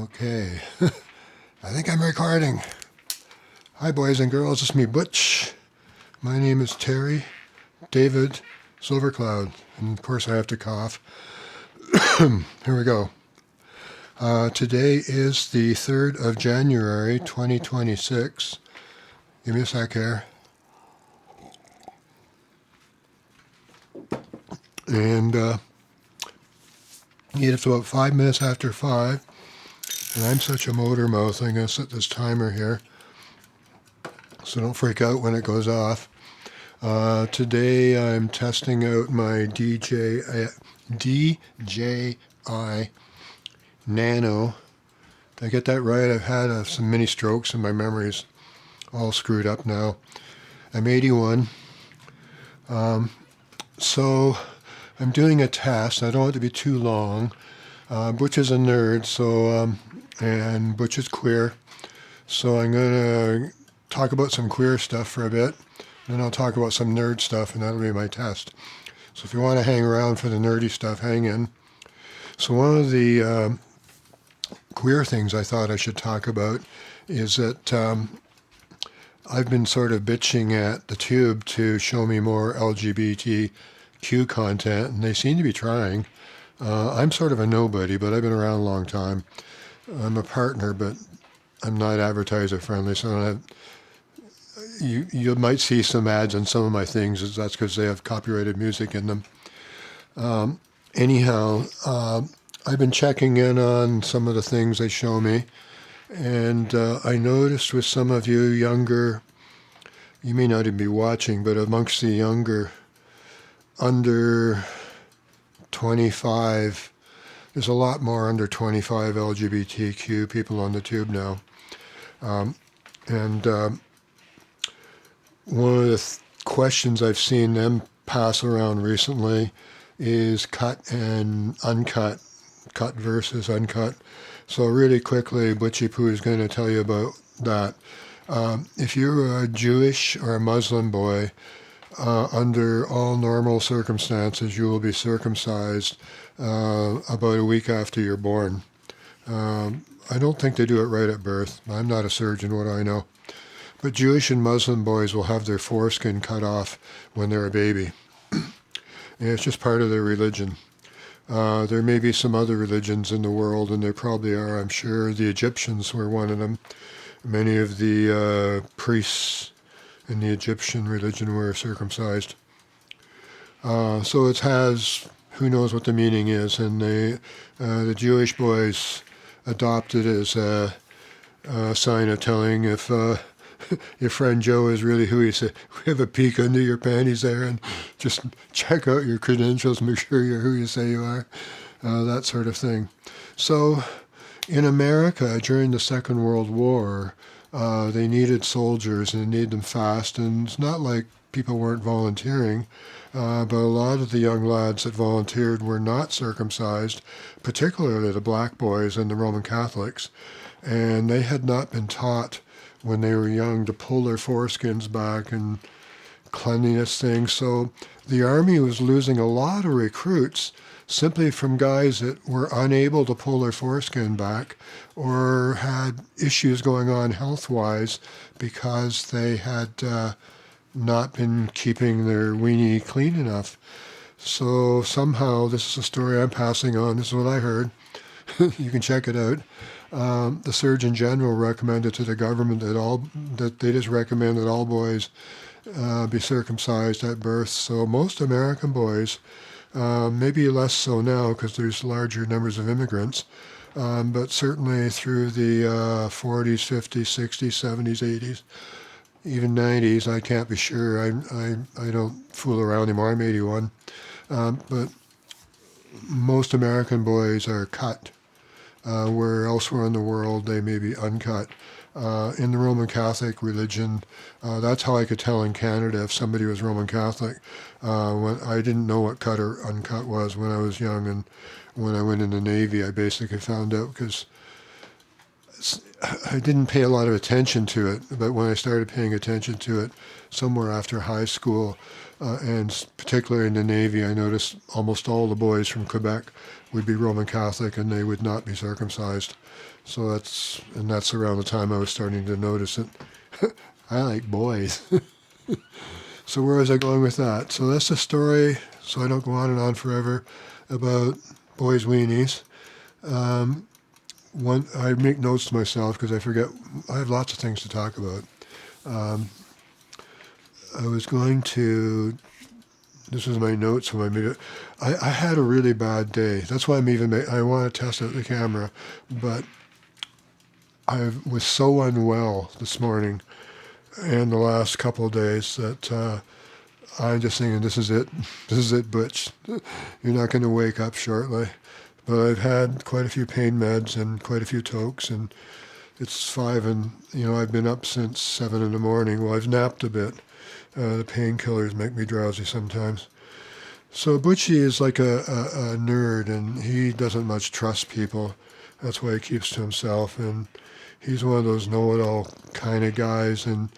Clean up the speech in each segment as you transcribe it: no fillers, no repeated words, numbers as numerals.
Okay, I think I'm recording. Hi boys and girls, it's me Butch. My name is Terry David Silvercloud, and of course I have to cough. Here we go. Today is the 3rd of January 2026. Give me a sec here. And it's about 5 minutes after 5. And I'm such a motor mouth, I'm going to set this timer here, so don't freak out when it goes off. Today I'm testing out my DJI NANO. Did I get that right? I've had some mini strokes and my memory's all screwed up now. I'm 81. So I'm doing a test. I don't want it to be too long. Butch is a nerd, and Butch is queer. So I'm going to talk about some queer stuff for a bit. Then I'll talk about some nerd stuff, and that'll be my test. So if you want to hang around for the nerdy stuff, hang in. So one of the queer things I thought I should talk about is that I've been sort of bitching at the tube to show me more LGBTQ content, and they seem to be trying. I'm sort of a nobody, but I've been around a long time. I'm a partner, but I'm not advertiser friendly, so I don't have, you might see some ads on some of my things. That's because they have copyrighted music in them. Anyhow, I've been checking in on some of the things they show me, and I noticed with some of you younger, you may not even be watching, but amongst the younger, under 25, there's a lot more under 25 LGBTQ people on the tube now. And one of the questions I've seen them pass around recently is cut and uncut, cut versus uncut. So really quickly, Butchie Poo is going to tell you about that. If you're a Jewish or a Muslim boy, under all normal circumstances, you will be circumcised about a week after you're born. I don't think they do it right at birth. I'm not a surgeon, what do I know? But Jewish and Muslim boys will have their foreskin cut off when they're a baby. And it's just part of their religion. There may be some other religions in the world, and there probably are, I'm sure. The Egyptians were one of them. Many of the priests in the Egyptian religion were circumcised. So it has, who knows what the meaning is, and the Jewish boys adopt it as a sign of telling if your friend Joe is really who he said. We have a peek under your panties there and just check out your credentials, make sure you're who you say you are, that sort of thing. So in America, during the Second World War, they needed soldiers and they needed them fast, and it's not like people weren't volunteering, but a lot of the young lads that volunteered were not circumcised, particularly the black boys and the Roman Catholics, and they had not been taught when they were young to pull their foreskins back and cleanliness things. So the Army was losing a lot of recruits simply from guys that were unable to pull their foreskin back or had issues going on health-wise because they had not been keeping their weenie clean enough. So somehow, this is a story I'm passing on, this is what I heard, you can check it out. The Surgeon General recommended to the government that they just recommend that all boys be circumcised at birth. So most American boys, maybe less so now because there's larger numbers of immigrants, but certainly through the 40s, 50s, 60s, 70s, 80s, even 90s, I can't be sure. I don't fool around anymore. I'm 81. But most American boys are cut, where elsewhere in the world they may be uncut. In the Roman Catholic religion, that's how I could tell in Canada if somebody was Roman Catholic. When I didn't know what cut or uncut was when I was young, and when I went in the Navy, I basically found out because I didn't pay a lot of attention to it, but when I started paying attention to it somewhere after high school, and particularly in the Navy, I noticed almost all the boys from Quebec would be Roman Catholic and they would not be circumcised. So that's around the time I was starting to notice it. I like boys. So where was I going with that? So that's the story, so I don't go on and on forever, about boys' weenies. I make notes to myself because I forget. I have lots of things to talk about. I was going to. This was my notes when I made it. I had a really bad day. That's why I want to test out the camera, but I was so unwell this morning and the last couple of days that I'm just thinking, this is it. This is it, Butch. You're not going to wake up shortly. But I've had quite a few pain meds and quite a few tokes, and it's 5, and I've been up since 7 in the morning. Well, I've napped a bit. The painkillers make me drowsy sometimes. So Butchie is like a nerd, and he doesn't much trust people. That's why he keeps to himself, and he's one of those know-it-all kind of guys, and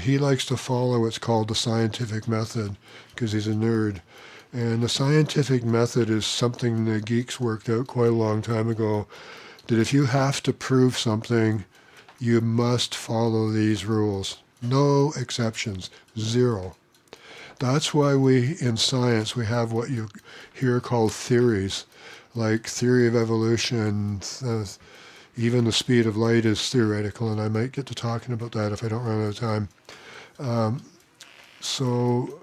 he likes to follow what's called the scientific method because he's a nerd. And the scientific method is something the geeks worked out quite a long time ago, that if you have to prove something, you must follow these rules. No exceptions. Zero. That's why in science, we have what you hear called theories, like theory of evolution. Even the speed of light is theoretical, and I might get to talking about that if I don't run out of time. So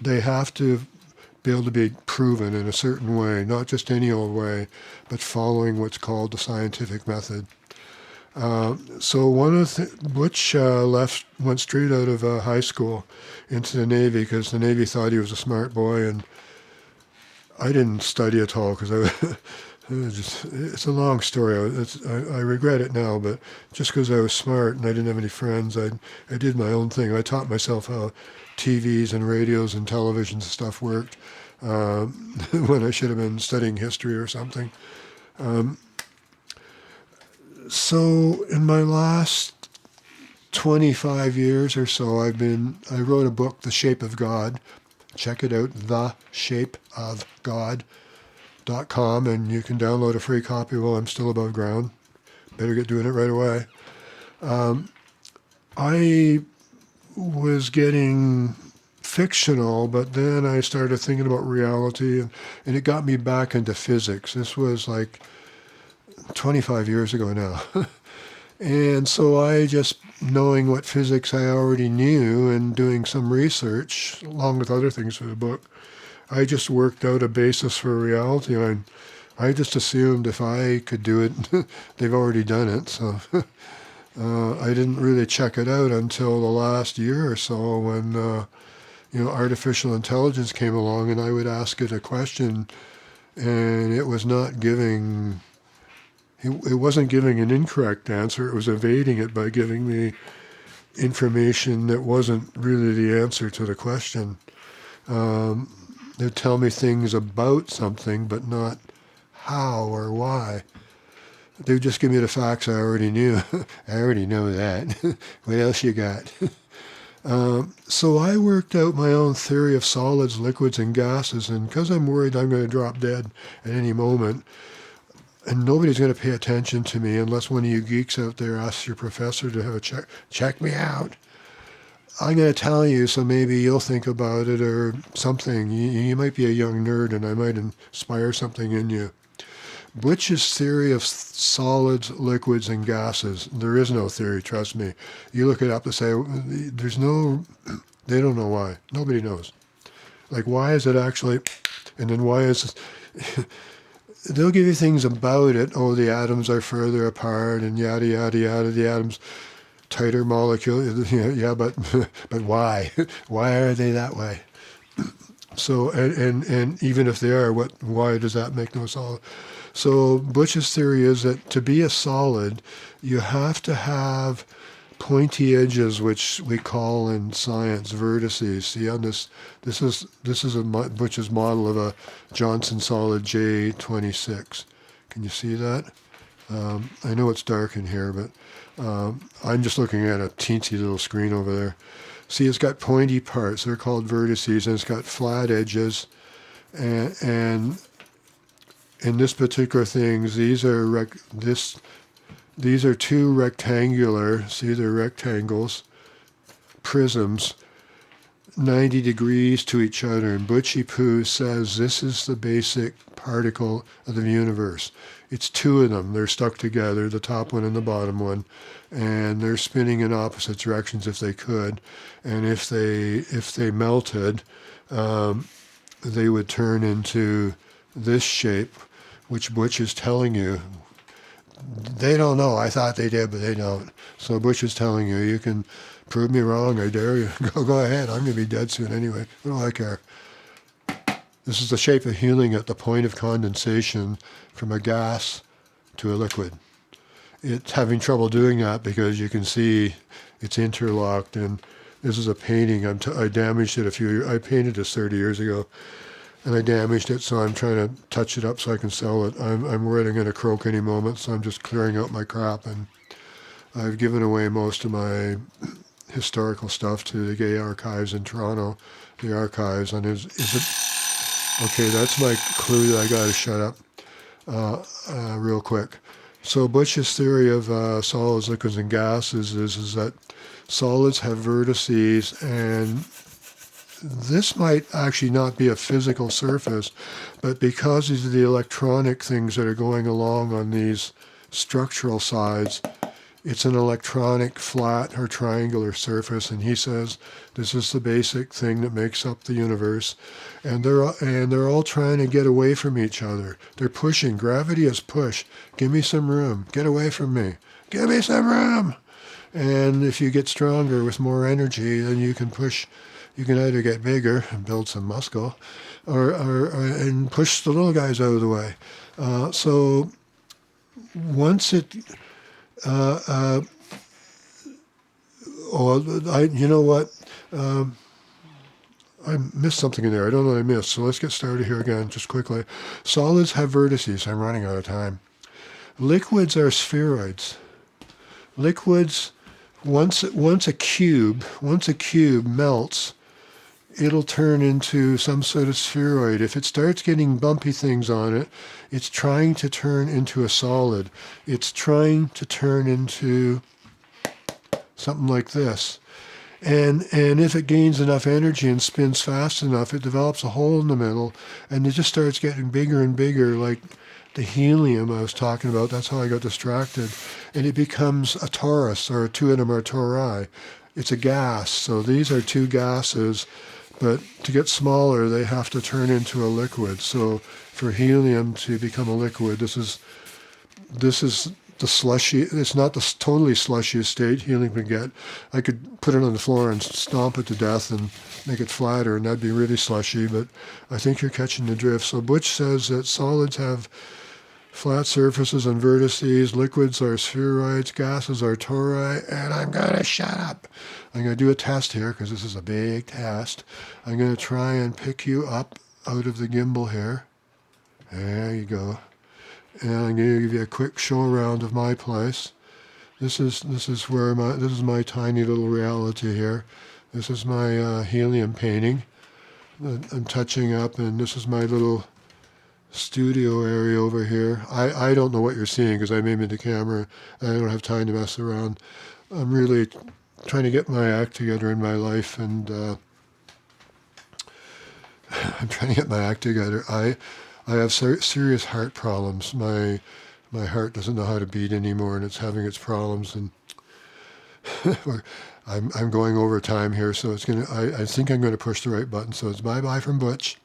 they have to be able to be proven in a certain way, not just any old way, but following what's called the scientific method. So Butch went straight out of high school into the Navy because the Navy thought he was a smart boy, and I didn't study at all because it's a long story. I regret it now, but just because I was smart and I didn't have any friends, I did my own thing. I taught myself how TVs and radios and televisions and stuff worked when I should have been studying history or something. So in my last 25 years or so, I wrote a book, The Shape of God. Check it out, theshapeofgod.com, and you can download a free copy while I'm still above ground. Better get doing it right away. I was getting fictional, but then I started thinking about reality, and it got me back into physics. This was like 25 years ago now. And so I just, knowing what physics I already knew and doing some research, along with other things for the book, I just worked out a basis for reality. I just assumed if I could do it, they've already done it. So I didn't really check it out until the last year or so when artificial intelligence came along, and I would ask it a question, and it was not giving. It wasn't giving an incorrect answer. It was evading it by giving me information that wasn't really the answer to the question. They'd tell me things about something, but not how or why. They'd just give me the facts I already knew. I already know that. What else you got? So I worked out my own theory of solids, liquids, and gases, and because I'm worried I'm going to drop dead at any moment, and nobody's going to pay attention to me unless one of you geeks out there asks your professor to have a check me out. I'm going to tell you, so maybe you'll think about it or something. You might be a young nerd, and I might inspire something in you. Butch's theory of solids, liquids, and gases. There is no theory, trust me. You look it up and say, they don't know why. Nobody knows. Like, why is it actually, and then why is it, they'll give you things about it. Oh, the atoms are further apart and yada, yada, yada. The atoms, tighter molecule. Yeah, but why? Why are they that way? So, and even if they are, why does that make no solid? So Butch's theory is that to be a solid, you have to have pointy edges, which we call in science vertices. See on this is Butch's model of a Johnson solid J26. Can you see that? I know it's dark in here, but I'm just looking at a teensy little screen over there. See, it's got pointy parts. They're called vertices, and it's got flat edges. And in this particular thing, these are two rectangular. See, they're rectangles, prisms, 90 degrees to each other. And Butchie Poo says this is the basic particle of the universe. It's two of them. They're stuck together, the top one and the bottom one, and they're spinning in opposite directions if they could. And if they melted, they would turn into this shape, which Butch is telling you. They don't know. I thought they did, but they don't. So Butch is telling you, you can prove me wrong. I dare you. Go ahead. I'm going to be dead soon anyway. What do I care? This is the shape of healing at the point of condensation from a gas to a liquid. It's having trouble doing that because you can see it's interlocked. And this is a painting. I damaged it I painted this 30 years ago. And I damaged it, so I'm trying to touch it up so I can sell it. I'm worried I'm going to croak any moment, so I'm just clearing out my crap. And I've given away most of my historical stuff to the gay archives in Toronto, the archives. And is it okay? That's my clue that I got to shut up real quick. So Butch's theory of solids, liquids, and gases is that solids have vertices, and this might actually not be a physical surface, but because these are the electronic things that are going along on these structural sides, it's an electronic flat or triangular surface. And he says this is the basic thing that makes up the universe, and they're all trying to get away from each other. They're pushing. Gravity is push. Give me some room. Get away from me. Give me some room. And if you get stronger with more energy, then you can push. You can either get bigger and build some muscle, or and push the little guys out of the way. So once it, you know what? I missed something in there. I don't know what I missed. So let's get started here again, just quickly. Solids have vertices. I'm running out of time. Liquids are spheroids. Liquids, once a cube melts, it'll turn into some sort of spheroid. If it starts getting bumpy things on it, it's trying to turn into a solid. It's trying to turn into something like this. And if it gains enough energy and spins fast enough, it develops a hole in the middle, and it just starts getting bigger and bigger, like the helium I was talking about. That's how I got distracted. And it becomes a torus, or two of them are tori. It's a gas. So these are two gases. But to get smaller, they have to turn into a liquid. So for helium to become a liquid, this is the slushy. It's not the totally slushy state helium can get. I could put it on the floor and stomp it to death and make it flatter, and that'd be really slushy. But I think you're catching the drift. So Butch says that solids have flat surfaces and vertices, liquids are spheroids, gases are tori, and I'm going to shut up. I'm going to do a test here because this is a big test. I'm going to try and pick you up out of the gimbal here. There you go. And I'm going to give you a quick show around of my place. This is my tiny little reality here. This is my helium painting that I'm touching up, and this is my little studio area over here. I don't know what you're seeing because I made the camera. I don't have time to mess around. I'm really trying to get my act together in my life, and I'm trying to get my act together. I have serious heart problems. My heart doesn't know how to beat anymore, and it's having its problems. And I'm going over time here, so it's gonna. I think I'm going to push the right button. So it's bye bye from Butch.